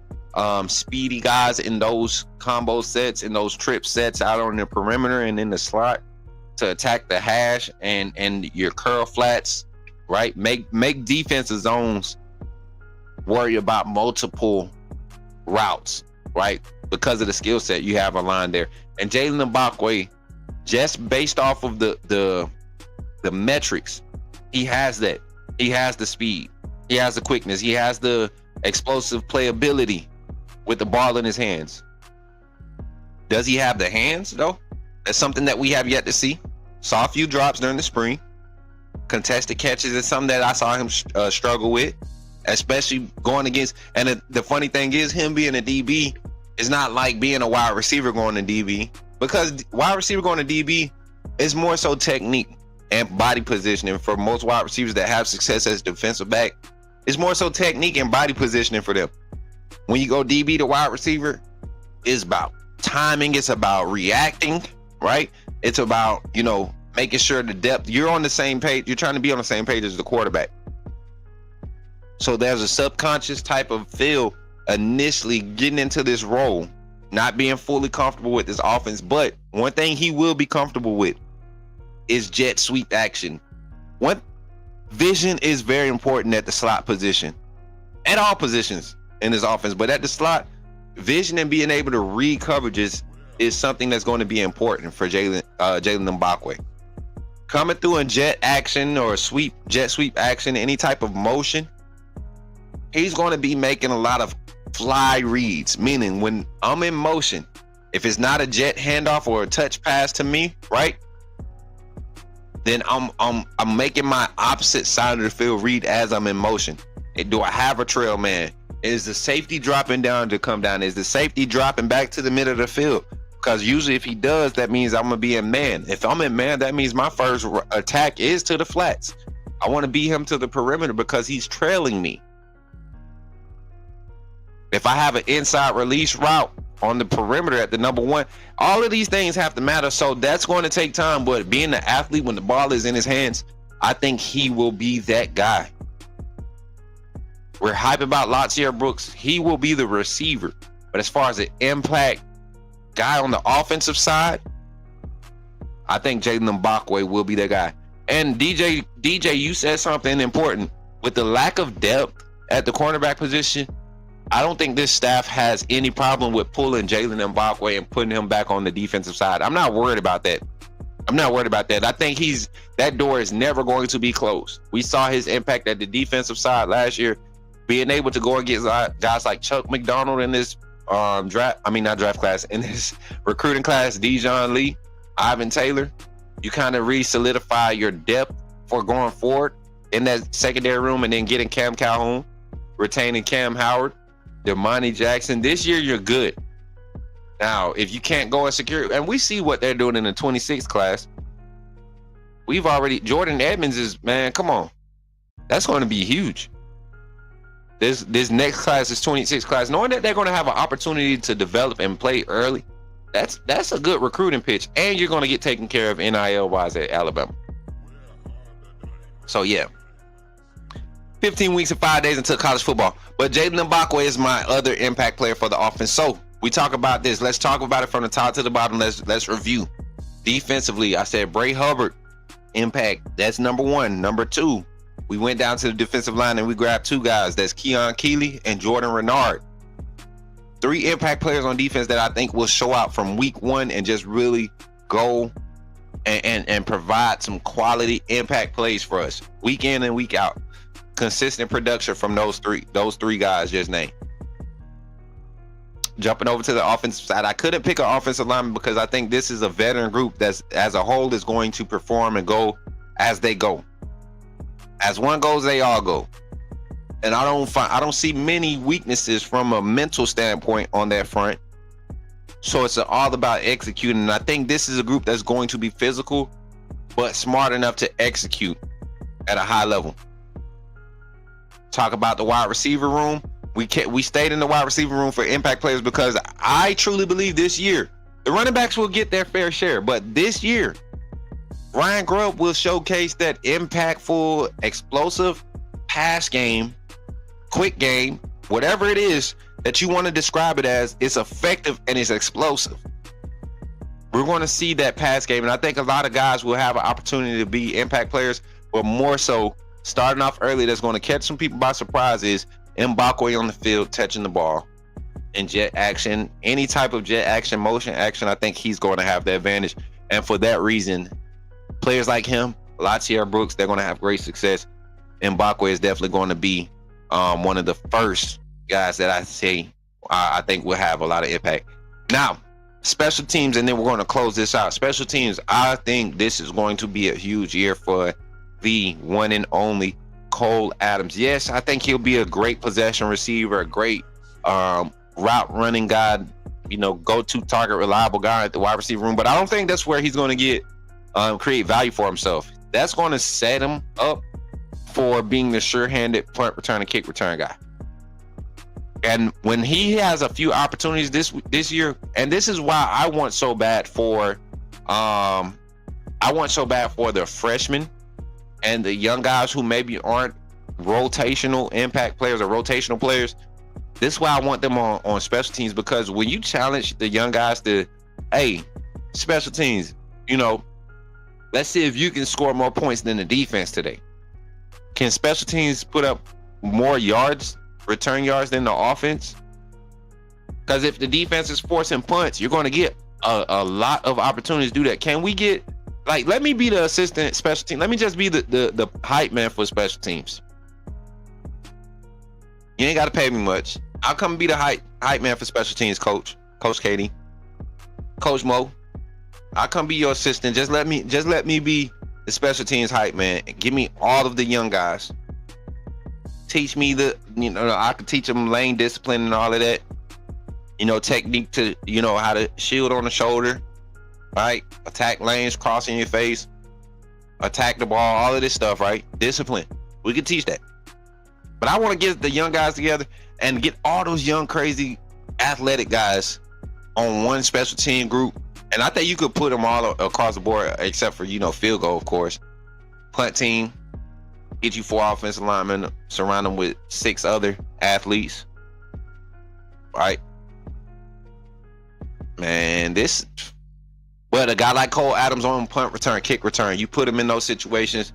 speedy guys in those combo sets, in those trip sets out on the perimeter and in the slot to attack the hash and your curl flats, right? Make defensive zones worry about multiple routes, right? Because of the skill set you have aligned there. And Jalen Mbakwe, just based off of the metrics, he has that. He has the speed. He has the quickness. He has the explosive playability with the ball in his hands. Does he have the hands, though? That's something that we have yet to see. Saw a few drops during the spring. Contested catches is something that I saw him struggle with, especially going against. And the funny thing is, him being a DB is not like being a wide receiver going to DB, because wide receiver going to DB is more so technique and body positioning. For most wide receivers that have success as defensive back, it's more so technique and body positioning for them. When you go DB to wide receiver, it's about timing. It's about reacting, right? It's about, making sure the depth, you're on the same page. You're trying to be on the same page as the quarterback. So there's a subconscious type of feel initially getting into this role, not being fully comfortable with this offense. But one thing he will be comfortable with is jet sweep action. One, vision is very important at the slot position, at all positions in this offense, but at the slot, vision and being able to read coverages is something that's going to be important for Jalen Mbakwe. Coming through in jet action or jet sweep action, any type of motion, he's going to be making a lot of fly reads, meaning when I'm in motion, if it's not a jet handoff or a touch pass to me, right, then I'm making my opposite side of the field read as I'm in motion. Do I have a trail man? Is the safety dropping down to come down? Is the safety dropping back to the middle of the field? Because usually if he does, that means I'm going to be in man. If I'm in man, that means my first attack is to the flats. I want to beat him to the perimeter because he's trailing me. If I have an inside release route on the perimeter at the number one, all of these things have to matter. So that's going to take time. But being an athlete, when the ball is in his hands, I think he will be that guy. We're hype about Latsier Brooks. He will be the receiver. But as far as the impact guy on the offensive side, I think Jalen Mbakwe will be that guy. And DJ, you said something important. With the lack of depth at the cornerback position, I don't think this staff has any problem with pulling Jalen Mbakwe and putting him back on the defensive side. I'm not worried about that. I think that door is never going to be closed. We saw his impact at the defensive side last year, being able to go against guys like Chuck McDonald in this in this recruiting class, Dijon Lee, Ivan Taylor. You kind of re-solidify your depth for going forward in that secondary room, and then getting Cam Calhoun, retaining Cam Howard, Damani Jackson. This year you're good. Now, if you can't go and secure, and we see what they're doing in the 26th class. Jordan Edmonds is, man, come on. That's going to be huge. This next class, this 26th class, knowing that they're going to have an opportunity to develop and play early, that's a good recruiting pitch. And you're going to get taken care of NIL-wise at Alabama. So, yeah. 15 weeks and 5 days until college football. But Jalen Mbakwe is my other impact player for the offense. So, we talk about this. Let's talk about it from the top to the bottom. Let's review. Defensively, I said Bray Hubbard, impact. That's number one. Number two, we went down to the defensive line and we grabbed two guys. That's Keon Keeley and Jordan Renard. Three impact players on defense that I think will show out from week one and just really go and provide some quality impact plays for us week in and week out. Consistent production from those three guys just named. Jumping over to the offensive side, I couldn't pick an offensive lineman because I think this is a veteran group that's, as a whole, is going to perform and go as they go. As one goes, they all go. And I don't see many weaknesses from a mental standpoint on that front. So it's all about executing. And I think this is a group that's going to be physical, but smart enough to execute at a high level. Talk about the wide receiver room. We stayed in the wide receiver room for impact players because I truly believe this year the running backs will get their fair share. But this year, Ryan Grubb will showcase that impactful, explosive pass game, quick game whatever it is that you want to describe it as, it's effective and it's explosive. We're going to see that pass game, and I think a lot of guys will have an opportunity to be impact players, but more so starting off early that's going to catch some people by surprise is Mbakwe on the field touching the ball in jet action, any type of jet action, motion action. I think he's going to have the advantage, and for that reason, players like him, Latier Brooks, they're going to have great success. Mbakwe is definitely going to be one of the first guys that I think will have a lot of impact. Now, special teams, and then we're going to close this out. Special teams, I think this is going to be a huge year for the one and only Cole Adams. Yes, I think he'll be a great possession receiver, a great route running guy, go-to target, reliable guy at the wide receiver room. But I don't think that's where he's going to get create value for himself. That's going to set him up for being the sure-handed punt return and kick return guy. And when he has a few opportunities this year, and this is why I want so bad for the freshmen and the young guys who maybe aren't rotational impact players or rotational players. This is why I want them on special teams, because when you challenge the young guys to, hey, special teams, let's see if you can score more points than the defense today. Can special teams put up more yards, return yards than the offense? Because if the defense is forcing punts, you're going to get a lot of opportunities to do that. Can we get, let me be the assistant special team. Let me just be the hype man for special teams. You ain't got to pay me much. I'll come be the hype man for special teams, Coach Katie, Coach Mo. I'll come be your assistant. Just let me be the special teams hype man. Give me all of the young guys. Teach me I can teach them lane discipline and all of that. Technique to, how to shield on the shoulder, right? Attack lanes, crossing your face, attack the ball, all of this stuff, right? Discipline. We can teach that. But I want to get the young guys together and get all those young, crazy, athletic guys on one special team group. And I think you could put them all across the board, except for, field goal, of course. Punt team, get you 4 offensive linemen, surround them with 6 other athletes. Right? Man, but a guy like Cole Adams on punt return, kick return, you put him in those situations,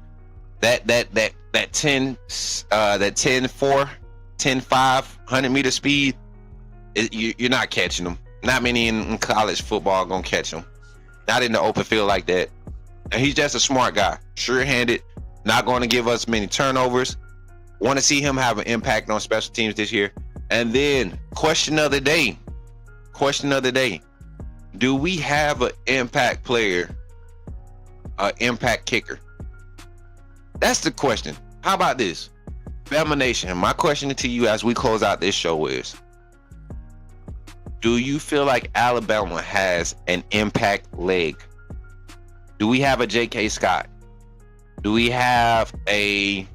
that 10-4, 10-5, 100-meter speed, you're not catching them. Not many in college football gonna catch him. Not in the open field like that. And he's just a smart guy, sure-handed, not going to give us many turnovers. Want to see him have an impact on special teams this year. And then question of the day. Do we have an impact player, an impact kicker? That's the question. How about this? Bama Nation, my question to you as we close out this show is, do you feel like Alabama has an impact leg? Do we have a J.K. Scott? Do we have a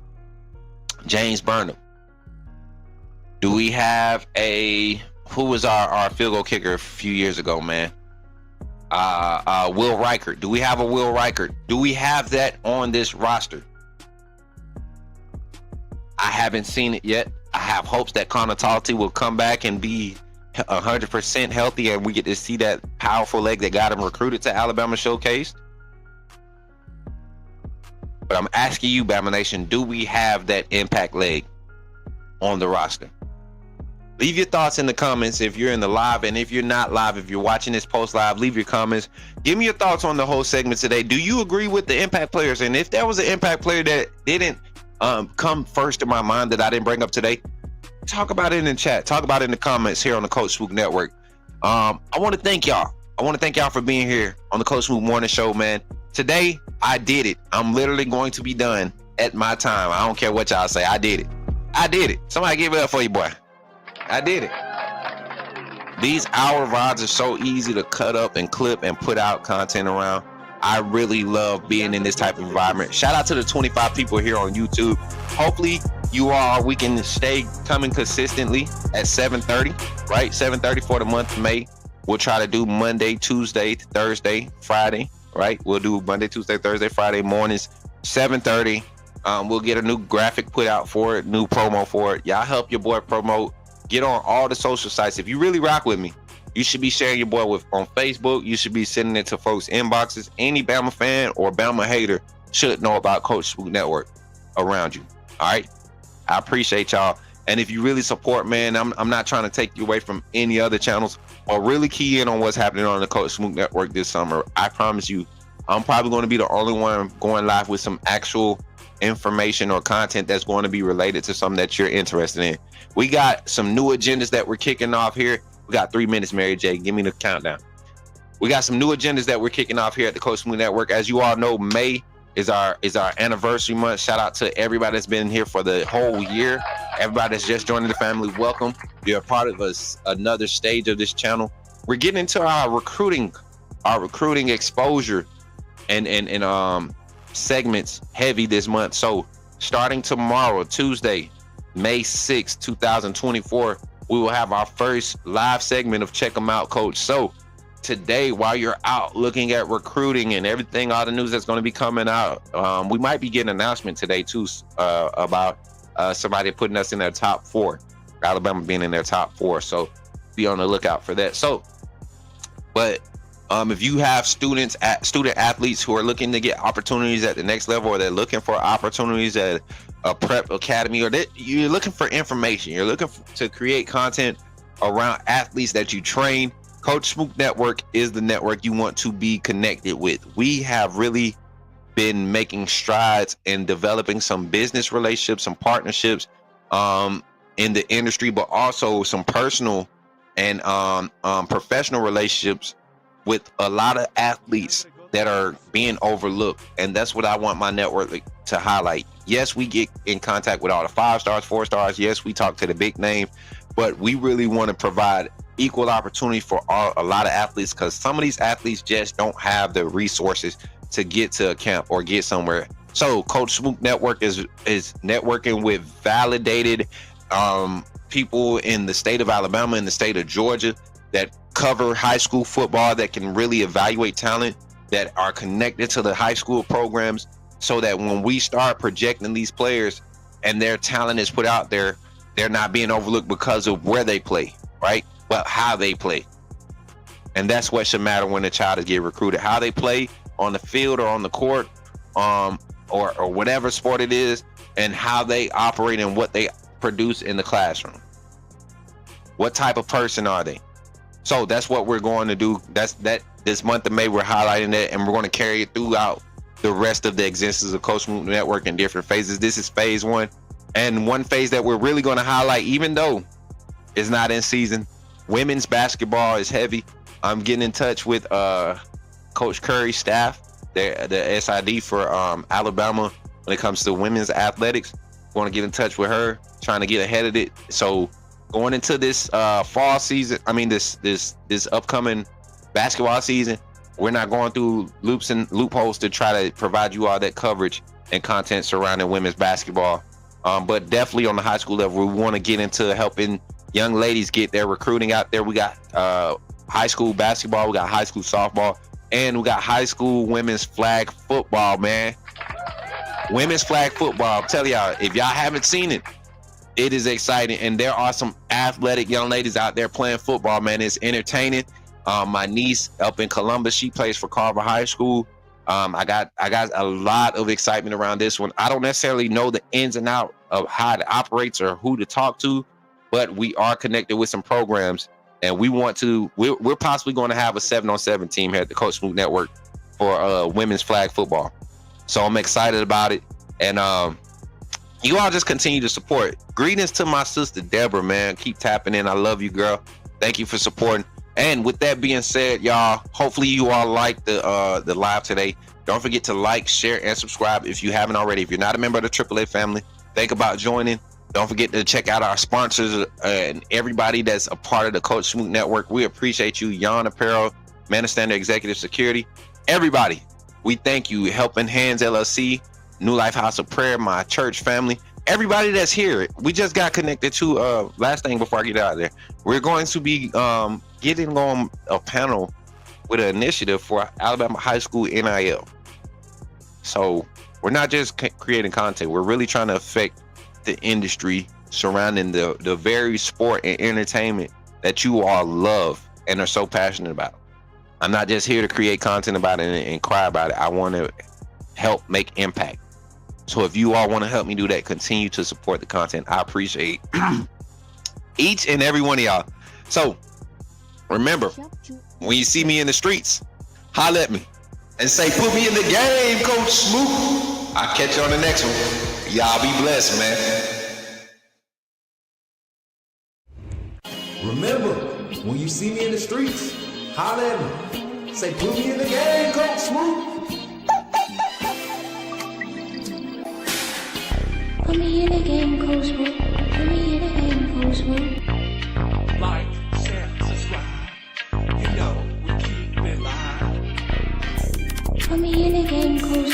James Burnham? Do we have who was our field goal kicker a few years ago, man? Will Reichert. Do we have a Will Reichert? Do we have that on this roster? I haven't seen it yet. I have hopes that Connor Talty will come back and be 100% healthy, and we get to see that powerful leg that got him recruited to Alabama showcased. But I'm asking you, Bama Nation, do we have that impact leg on the roster? Leave your thoughts in the comments if you're in the live, and if you're not live, if you're watching this post live, leave your comments. Give me your thoughts on the whole segment today. Do you agree with the impact players? And if there was an impact player that didn't come first in my mind that I didn't bring up today, talk about it in the chat. Talk about it in the comments here on the Coach Smook Network. I want to thank y'all. For being here on the Coach Smook Morning Show, man. Today, I did it. I'm literally going to be done at my time. I don't care what y'all say. I did it. Somebody give it up for you, boy. I did it. These hour VODs are so easy to cut up and clip and put out content around. I really love being in this type of environment. Shout out to the 25 people here on YouTube. Hopefully we can stay coming consistently at 7:30, right? 7:30 for the month of May. We'll try to do Monday, Tuesday, Thursday, Friday, right? We'll do Monday, Tuesday, Thursday, Friday mornings, 7:30. We'll get a new graphic put out for it, new promo for it. Y'all help your boy promote Get on all the social sites. If you really rock with me, you should be sharing your boy on Facebook. You should be sending it to folks' inboxes. Any Bama fan or Bama hater should know about Coach Smook Network around you. All right. I appreciate y'all. And if you really support, man, I'm not trying to take you away from any other channels, or really key in on what's happening on the Coach Smook Network this summer. I promise you, I'm probably going to be the only one going live with some actual information or content that's going to be related to something that you're interested in. We got some new agendas that we're kicking off here. We got 3 minutes, Mary J. Give me the countdown. We got some new agendas that we're kicking off here at the Coach Smook Network. As you all know, May is our anniversary month. Shout out to everybody that's been here for the whole year. Everybody that's just joining the family, welcome. You're a part of another stage of this channel. We're getting into our recruiting exposure and segments heavy this month. So starting tomorrow, Tuesday, May 6, 2024, we will have our first live segment of Check 'em Out, Coach. So today, while you're out looking at recruiting and everything, all the news that's going to be coming out, we might be getting an announcement today too about somebody putting us in their top 4, Alabama being in their top 4. So be on the lookout for that. So, but if you have student athletes who are looking to get opportunities at the next level, or they're looking for opportunities at a prep academy, or you're looking for information, you're looking to create content around athletes that you train, Coach Smook Network is the network you want to be connected with. We have really been making strides in developing some business relationships, some partnerships in the industry, but also some personal and professional relationships with a lot of athletes that are being overlooked. And that's what I want my network to highlight. Yes, we get in contact with all the 5 stars, 4 stars. Yes, we talk to the big name, but we really want to provide equal opportunity for a lot of athletes, because some of these athletes just don't have the resources to get to a camp or get somewhere. So Coach Smook Network is networking with validated people in the state of Alabama, in the state of Georgia, that cover high school football, that can really evaluate talent, that are connected to the high school programs, so that when we start projecting these players and their talent is put out there, they're not being overlooked because of where they play, right? But how they play. And that's what should matter when a child is getting recruited. How they play on the field or on the court, or whatever sport it is, and how they operate and what they produce in the classroom. What type of person are they? So that's what we're going to do. This month of May, we're highlighting that, and we're going to carry it throughout the rest of the existence of Coach Smook Network in different phases. This is phase 1. And one phase that we're really going to highlight, even though it's not in season, women's basketball is heavy. I'm getting in touch with Coach Curry's staff, the SID for Alabama when it comes to women's athletics. Want to get in touch with her, trying to get ahead of it. So going into this fall season, this upcoming basketball season, we're not going through loops and loopholes to try to provide you all that coverage and content surrounding women's basketball. But definitely on the high school level, we want to get into helping young ladies get their recruiting out there. We got high school basketball, we got high school softball, and we got high school women's flag football, man. Women's flag football. I'm telling y'all, if y'all haven't seen it, it is exciting. And there are some athletic young ladies out there playing football, man. It's entertaining. My niece up in Columbus, she plays for Carver High School. I got a lot of excitement around this one. I don't necessarily know the ins and outs of how it operates or who to talk to, but we are connected with some programs, and we're possibly going to have a 7-on-7 team here at the Coach Smook Network for women's flag football. So I'm excited about it, and you all just continue to support. Greetings to my sister Deborah, man. Keep tapping in. I love you, girl. Thank you for supporting. And with that being said, y'all, hopefully you all like the live today. Don't forget to like, share, and subscribe if you haven't already. If you're not a member of the AAA family, think about joining. Don't forget to check out our sponsors and everybody that's a part of the Coach Smook Network. We appreciate you. Yon Apparel, Man of Standard Executive Security. Everybody, we thank you. Helping Hands LLC, New Life House of Prayer, my church family. Everybody that's here. We just got connected to, last thing before I get out of there, we're going to be getting on a panel with an initiative for Alabama High School NIL. So we're not just creating content. We're really trying to affect the industry surrounding the very sport and entertainment that you all love and are so passionate about. I'm not just here to create content about it and cry about it. I want to help make impact. So if you all want to help me do that, continue to support the content. I appreciate each and every one of y'all. So remember, when you see me in the streets, holla at me and say, put me in the game, Coach Smook. I'll catch you on the next one. Y'all be blessed, man. Remember, when you see me in the streets, holla at me. Say, put me in the game, Coach Smook. Put me in the game, Coach Smook. Put me in the game, Coach Smook. Like, share, subscribe. You know we keep it live. Put me in the game, Coach